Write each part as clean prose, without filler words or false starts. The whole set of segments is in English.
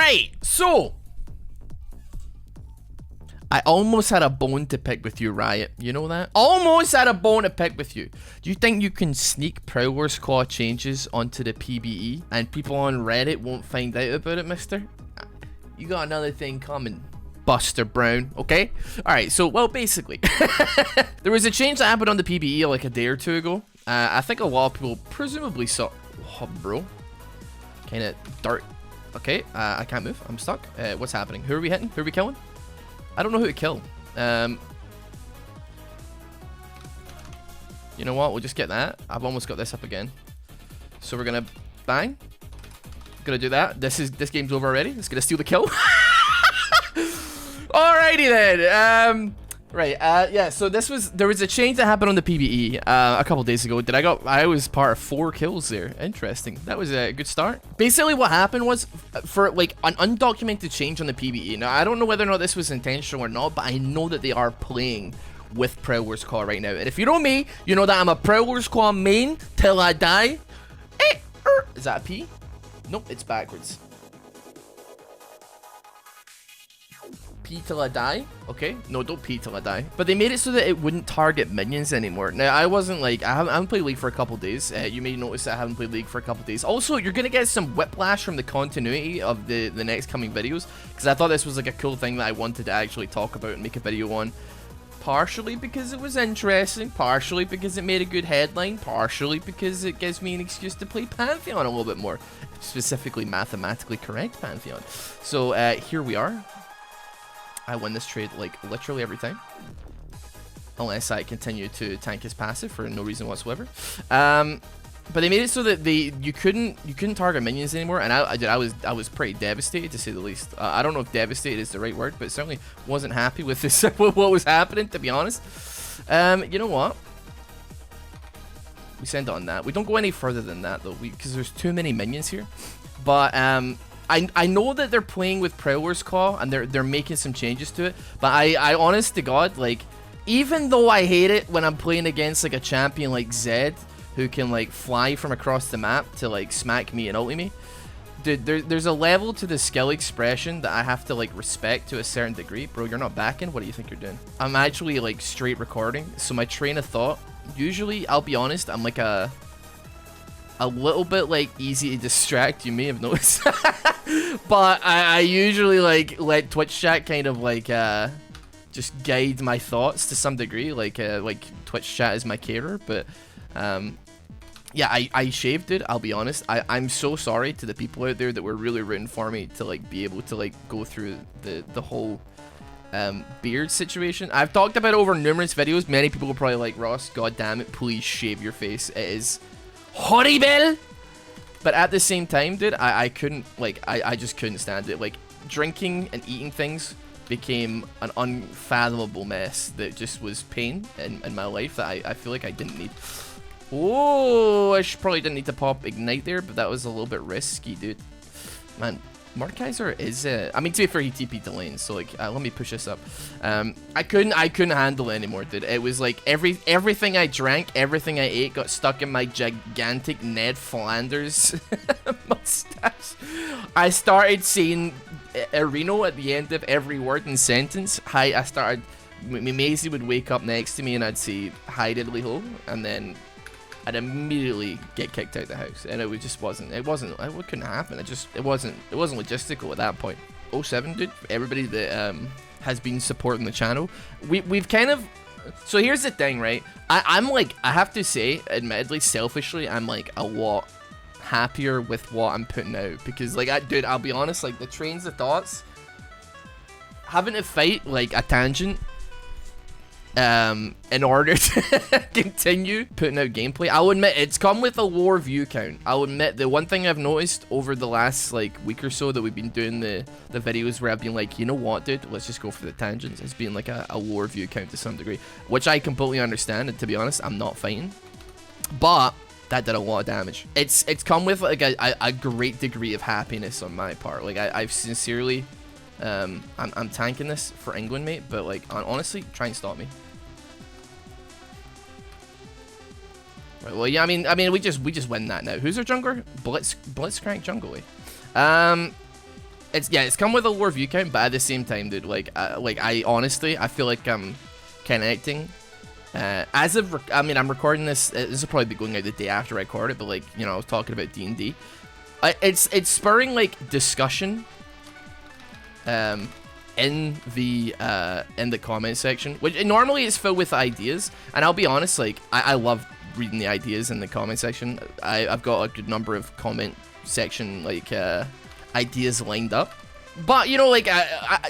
right, so I almost had a bone to pick with you, Riot. You know that? Almost had a bone to pick with you. Do you think you can sneak Prowler's Claw changes onto the PBE and people on Reddit won't find out about it, mister? You got another thing coming, Buster Brown, okay? Alright, so, well, basically, there was a change that happened on the PBE like a day or two ago. I think a lot of people presumably saw... Oh, bro. Kind of dark. Okay, I can't move. I'm stuck. What's happening? Who are we hitting? Who are we killing? I don't know who to kill. You know what? We'll just get that. I've almost got this up again. So we're gonna bang. Gonna do that. This game's over already. It's gonna steal the kill. Alrighty then. Right. Yeah. So there was a change that happened on the PBE a couple days ago. I was part of 4 kills there. Interesting. That was a good start. Basically, what happened was for like an undocumented change on the PBE. Now, I don't know whether or not this was intentional or not, but I know that they are playing with Prowler's Claw right now. And if you know me, you know that I'm a Prowler's Claw main till I die. Is that a P? Nope, it's backwards. P till I die. Okay, no, don't P till I die. But they made it so that it wouldn't target minions anymore. Now, I wasn't like, I haven't played League for a couple days. You may notice that I haven't played League for a couple days. Also, you're gonna get some whiplash from the continuity of the next coming videos, because I thought this was like a cool thing that I wanted to actually talk about and make a video on. Partially because it was interesting, partially because it made a good headline, partially because it gives me an excuse to play Pantheon a little bit more, specifically Mathematically Correct Pantheon. So here we are. I win this trade like literally every time, unless I continue to tank his passive for no reason whatsoever. But they made it so that you couldn't target minions anymore, and I was pretty devastated, to say the least. I don't know if devastated is the right word, but certainly wasn't happy with this with what was happening, to be honest. You know what? We send it on that. We don't go any further than that though, because there's too many minions here. But I know that they're playing with Prowler's Claw and they're making some changes to it, but I honest to God, like, even though I hate it when I'm playing against like a champion like Zed, who can like fly from across the map to like smack me and ulti me, dude, there's a level to the skill expression that I have to like respect to a certain degree. Bro, you're not backing? What do you think you're doing? I'm actually like straight recording, so my train of thought, usually, I'll be honest, I'm like a little bit like easy to distract, you may have noticed. But I usually like let Twitch chat kind of like just guide my thoughts to some degree, like Twitch chat is my caterer. But yeah, I shaved it, I'll be honest. I'm so sorry to the people out there that were really rooting for me to like be able to like go through the whole beard situation. I've talked about it over numerous videos. Many people will probably like, Ross, god damn it, please shave your face. It is horrible. But at the same time, dude, I couldn't, like, I just couldn't stand it. Like, drinking and eating things became an unfathomable mess that just was pain in my life that I feel like I didn't need. Oh, I probably didn't need to pop Ignite there, but that was a little bit risky, dude. Man, Mordekaiser is, I mean, to be fair, he TP'd the lane, so, like, let me push this up. I couldn't handle it anymore, dude. It was, like, everything I drank, everything I ate got stuck in my gigantic Ned Flanders mustache. I started saying Areno at the end of every word and sentence. I started, Maisie would wake up next to me and I'd say, hi diddly ho, and then I'd immediately get kicked out of the house, and it just wasn't, it couldn't happen. It wasn't logistical at that point. 07, dude, everybody that has been supporting the channel, we've kind of, so here's the thing, right? I'm like, I have to say, admittedly, selfishly, I'm like a lot happier with what I'm putting out, because like, dude, I'll be honest, like the trains of thoughts, having to fight like a tangent in order to continue putting out gameplay. I'll admit it's come with a lower view count. I'll admit the one thing I've noticed over the last like week or so that we've been doing the videos where I've been like, you know what, dude, let's just go for the tangents. It's been like a lower view count to some degree, which I completely understand, and to be honest, I'm not fighting, but that did a lot of damage. It's come with like a great degree of happiness on my part. Like I've sincerely I'm tanking this for England, mate, but like honestly, try and stop me. Right, well, yeah, I mean, we just win that now. Who's our jungler? Blitzcrank jungle. it's come with a lower view count, but at the same time, dude, like I honestly, I feel like I'm connecting. As of, I mean, I'm recording this. This will probably be going out the day after I record it, but like, you know, I was talking about D&D. It's spurring like discussion. In the comment section, which normally is filled with ideas, and I'll be honest, like I love reading the ideas in the comment section. I've got a good number of comment section like ideas lined up, but you know, like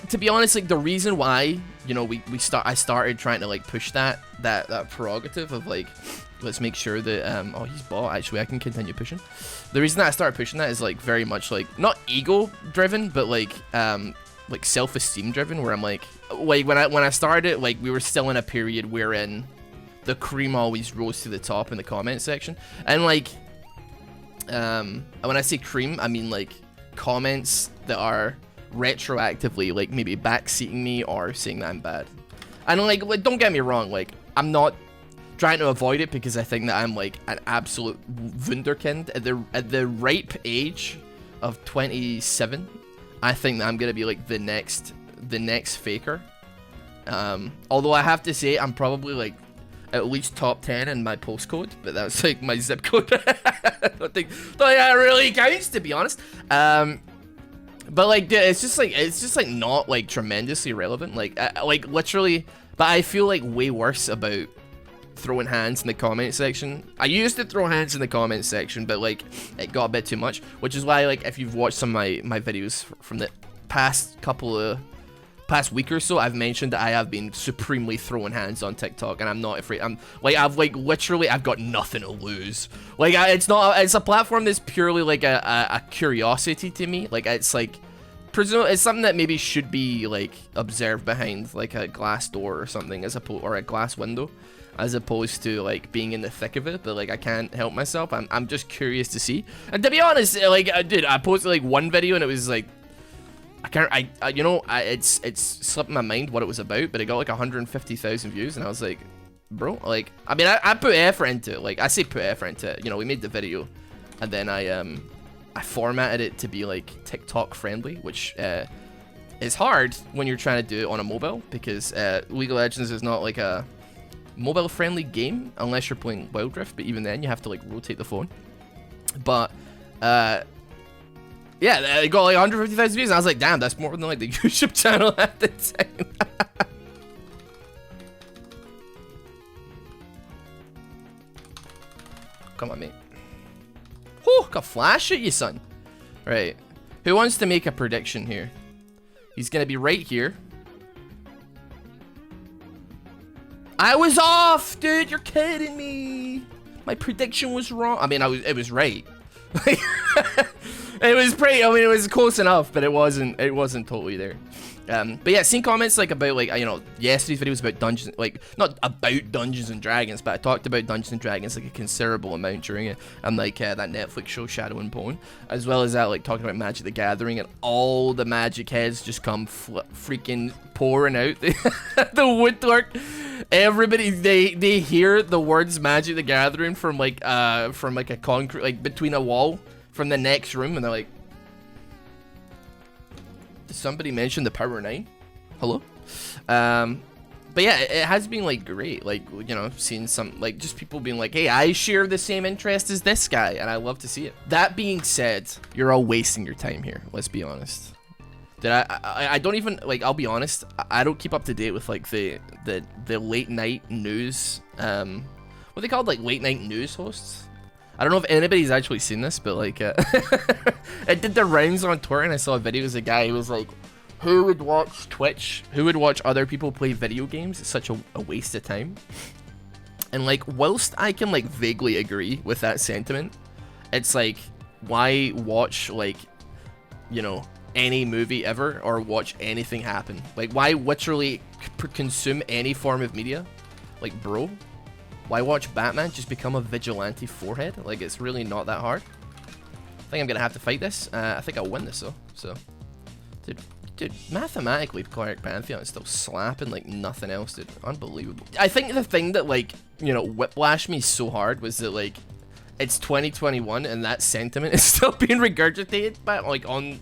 to be honest, like the reason why, you know, I started trying to like push that prerogative of like, let's make sure that oh, he's bought, actually I can continue pushing. The reason that I started pushing that is like very much like not ego driven, but like self-esteem driven, where I'm like when I started, like we were still in a period wherein the cream always rose to the top in the comment section, and like when I say cream, I mean like comments that are retroactively like maybe backseating me or saying that I'm bad. And like don't get me wrong, like I'm not trying to avoid it, because I think that I'm like an absolute wunderkind at the ripe age of 27. I think that I'm gonna be like the next faker. Although I have to say I'm probably like at least top 10 in my postcode, but that's like my zip code. I don't think that really counts, to be honest. But like, dude, it's just like not like tremendously relevant. Like literally, but I feel like way worse about throwing hands in the comment section. I used to throw hands in the comment section, but like it got a bit too much, which is why, like, if you've watched some of my videos from the past week or so, I've mentioned that I have been supremely throwing hands on TikTok, and I'm not afraid. I've got nothing to lose. Like it's a platform that's purely like a curiosity to me. Like it's something that maybe should be like observed behind like a glass door or something, or a glass window, as opposed to like being in the thick of it. But like I can't help myself. I'm just curious to see. And to be honest, like I posted like one video and it was like it's slipped my mind what it was about, but it got like 150,000 views, and I was like, bro, like I mean I put effort into it. Like I say put effort into it. You know, we made the video, and then I formatted it to be like TikTok friendly, which is hard when you're trying to do it on a mobile, because League of Legends is not like a mobile friendly game unless you're playing Wild Rift, but even then you have to like rotate the phone. But yeah, it got like 150,000 views, and I was like, damn, that's more than like the YouTube channel at the time. Come on, mate. Whew, got flash at you, son. Right. Who wants to make a prediction here? He's gonna be right here. I was off, dude. You're kidding me. My prediction was wrong. I mean, it was right. It was pretty. I mean, it was close enough, but it wasn't totally there. But yeah, seeing comments like about like, you know, yesterday's video was about Dungeons, like not about Dungeons and Dragons, but I talked about Dungeons and Dragons like a considerable amount during it, and like that Netflix show Shadow and Bone, as well as that like talking about Magic the Gathering, and all the Magic heads just come freaking pouring out the woodwork. Everybody, they hear the words Magic the Gathering from like a concrete, like between a wall from the next room, and they're like, did somebody mention the Power 9? Hello? But yeah, it has been like great, like, you know, seeing some like just people being like, hey, I share the same interest as this guy, and I love to see it. That being said, you're all wasting your time here, let's be honest. I don't even, like, I'll be honest, I don't keep up to date with like the late night news, what they called, like late night news hosts. I don't know if anybody's actually seen this, but like it did the rounds on Twitter, and I saw a video of a guy who was like, who would watch Twitch, who would watch other people play video games? It's such a waste of time. And like, whilst I can like vaguely agree with that sentiment, it's like, why watch like, you know, any movie ever, or watch anything happen? Like, why literally consume any form of media? Like, bro, why watch Batman just become a vigilante forehead? Like, it's really not that hard. I think I'm gonna have to fight this. I think I'll win this though. So, dude, Mathematically Correct Pantheon is still slapping like nothing else, dude. Unbelievable. I think the thing that, like, you know, whiplashed me so hard was that like, it's 2021 and that sentiment is still being regurgitated by like on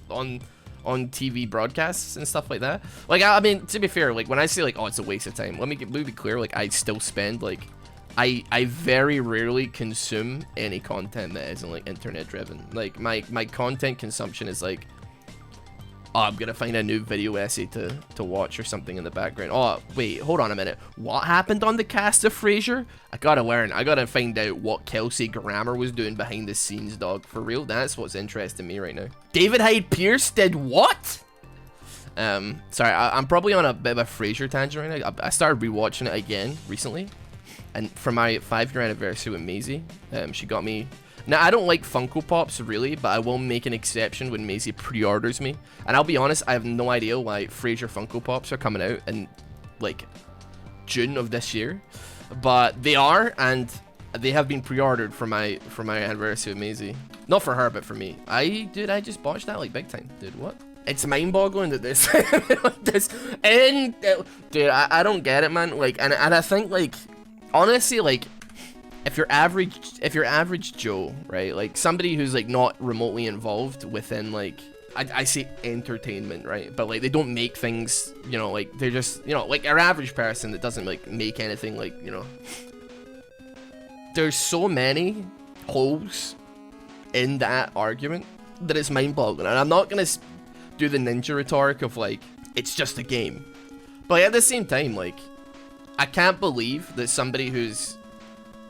on TV broadcasts and stuff like that. Like, I mean, to be fair, like when I say like, oh, it's a waste of time, let me be clear. Like, I still spend like, I very rarely consume any content that isn't like internet driven. Like my content consumption is like, oh, I'm gonna find a new video essay to watch or something in the background. Oh, wait, hold on a minute. What happened on the cast of Frasier? I gotta learn. I gotta find out what Kelsey Grammer was doing behind the scenes, dog. For real, that's what's interesting me right now. David Hyde Pierce did what? Sorry, I'm probably on a bit of a Frasier tangent right now. I started rewatching it again recently, and for my 5-year anniversary with Maisie, she got me. Now, I don't like Funko Pops, really, but I will make an exception when Maisie pre-orders me. And I'll be honest, I have no idea why Frasier Funko Pops are coming out in, like, June of this year. But they are, and they have been pre-ordered for my anniversary with Maisie. Not for her, but for me. I just botched that, like, big time. Dude, what? It's mind-boggling that this... dude, I don't get it, man. Like, and I think, like, honestly, like... If you're average Joe, right, like somebody who's like not remotely involved within like I say entertainment, right, but like they don't make things, you know, like they're just, you know, like our average person that doesn't like make anything, like, you know, there's so many holes in that argument that it's mind-boggling. And I'm not gonna do the ninja rhetoric of like it's just a game, but at the same time, like I can't believe that somebody who's,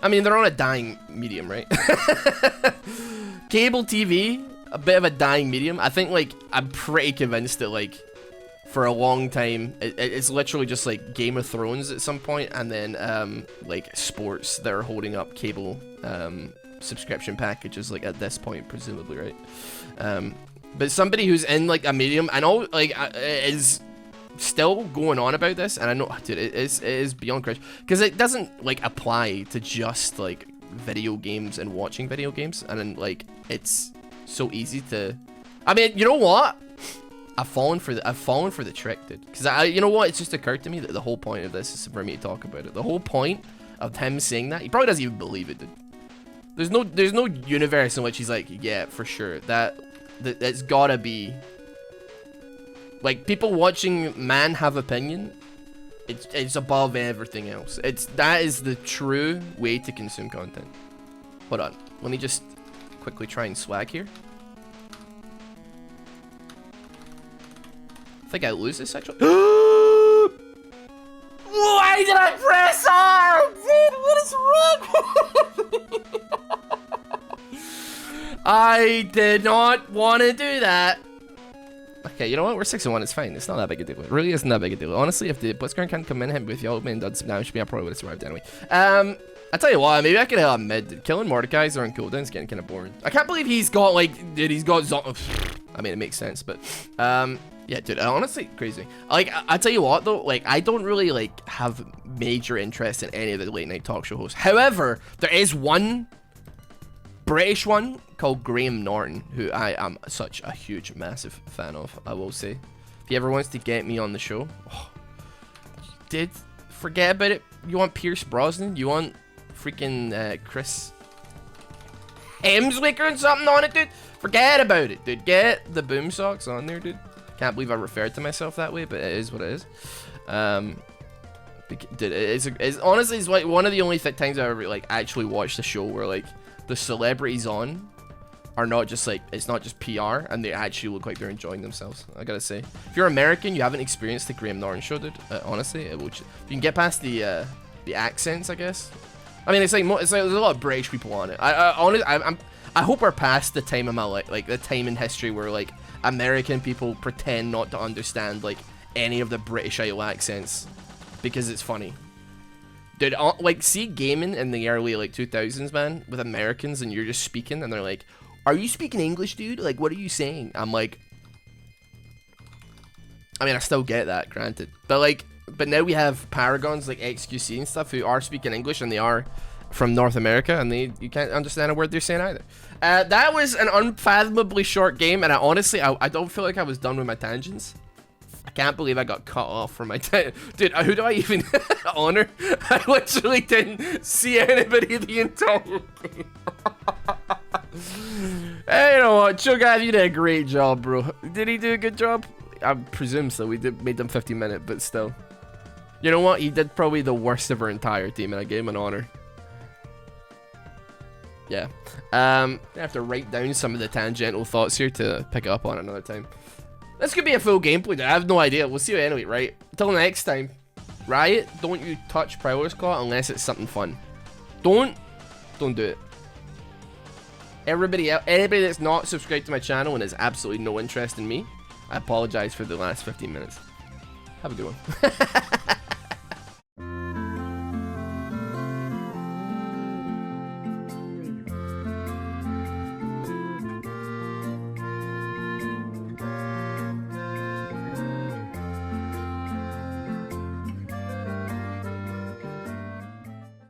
I mean, they're on a dying medium, right? Cable TV, a bit of a dying medium. I think, like, I'm pretty convinced that, like, for a long time, it's literally just, like, Game of Thrones at some point, and then, like, sports that are holding up cable subscription packages, like, at this point, presumably, right? But somebody who's in, like, a medium, I know, like, is still going on about this, and I know, dude, it is beyond crazy, because it doesn't like apply to just like video games and watching video games, and then like it's so easy to, I mean, you know what, I've fallen for the trick, dude, because you know what, it's just occurred to me that the whole point of this is for me to talk about it. The whole point of him saying that, he probably doesn't even believe it, dude. There's no universe in which he's like, yeah, for sure, that's gotta be. Like, people watching man have opinion, it's above everything else. That is the true way to consume content. Hold on, let me just quickly try and swag here. I think I lose this actually. Why did I press R? Dude, what is wrong? I did not want to do that. Okay, you know what? We're 6-1. It's fine. It's not that big a deal. It really isn't that big a deal. Honestly, if the Blitzcrank can't come in him with y'all and done some damage to me, I probably would have survived anyway. I tell you what, maybe I could have mid. Killing Mordecai's on cooldowns getting kind of boring. I can't believe he's got like, dude, he's got I mean, it makes sense, but yeah, dude, honestly, crazy. Like, I tell you what though, like, I don't really like have major interest in any of the late night talk show hosts. However, there is one British one called Graham Norton, who I am such a huge, massive fan of, I will say. If he ever wants to get me on the show, oh, dude, forget about it. You want Pierce Brosnan? You want freaking Chris Hemswick or something on it, dude? Forget about it, dude. Get the Boomsocks on there, dude. Can't believe I referred to myself that way, but it is what it is. Dude, it's honestly, it's like one of the only times I ever like actually watched a show where like the celebrities on are not just like, it's not just PR, and they actually look like they're enjoying themselves. I gotta say, if you're American, you haven't experienced the Graham Norton show, dude. Honestly, if you can get past the accents, I guess. I mean, it's like there's a lot of British people on it. I hope we're past the time in my life, like the time in history where like American people pretend not to understand like any of the British Isle accents because it's funny. Dude, like, see gaming in the early like 2000s, man, with Americans, and you're just speaking, and they're like, "Are you speaking English, dude? Like, what are you saying?" I'm like, I mean, I still get that, granted, but now we have paragons like XQC and stuff who are speaking English, and they are from North America, and you can't understand a word they're saying either. That was an unfathomably short game, and I don't feel like I was done with my tangents. I can't believe I got cut off from my dude, who do I even honor? I literally didn't see anybody the entire game. Hey, you know what, Cho'Gath, you did a great job, bro. Did he do a good job? I presume so. We made them 50-minute, but still. You know what? He did probably the worst of our entire team, and I gave him an honor. Yeah. I have to write down some of the tangential thoughts here to pick it up on another time. This could be a full gameplay. I have no idea. We'll see you anyway, right? Until next time. Riot, don't you touch Prowler's Claw unless it's something fun. Don't do it. Everybody else, anybody that's not subscribed to my channel and has absolutely no interest in me, I apologize for the last 15 minutes. Have a good one.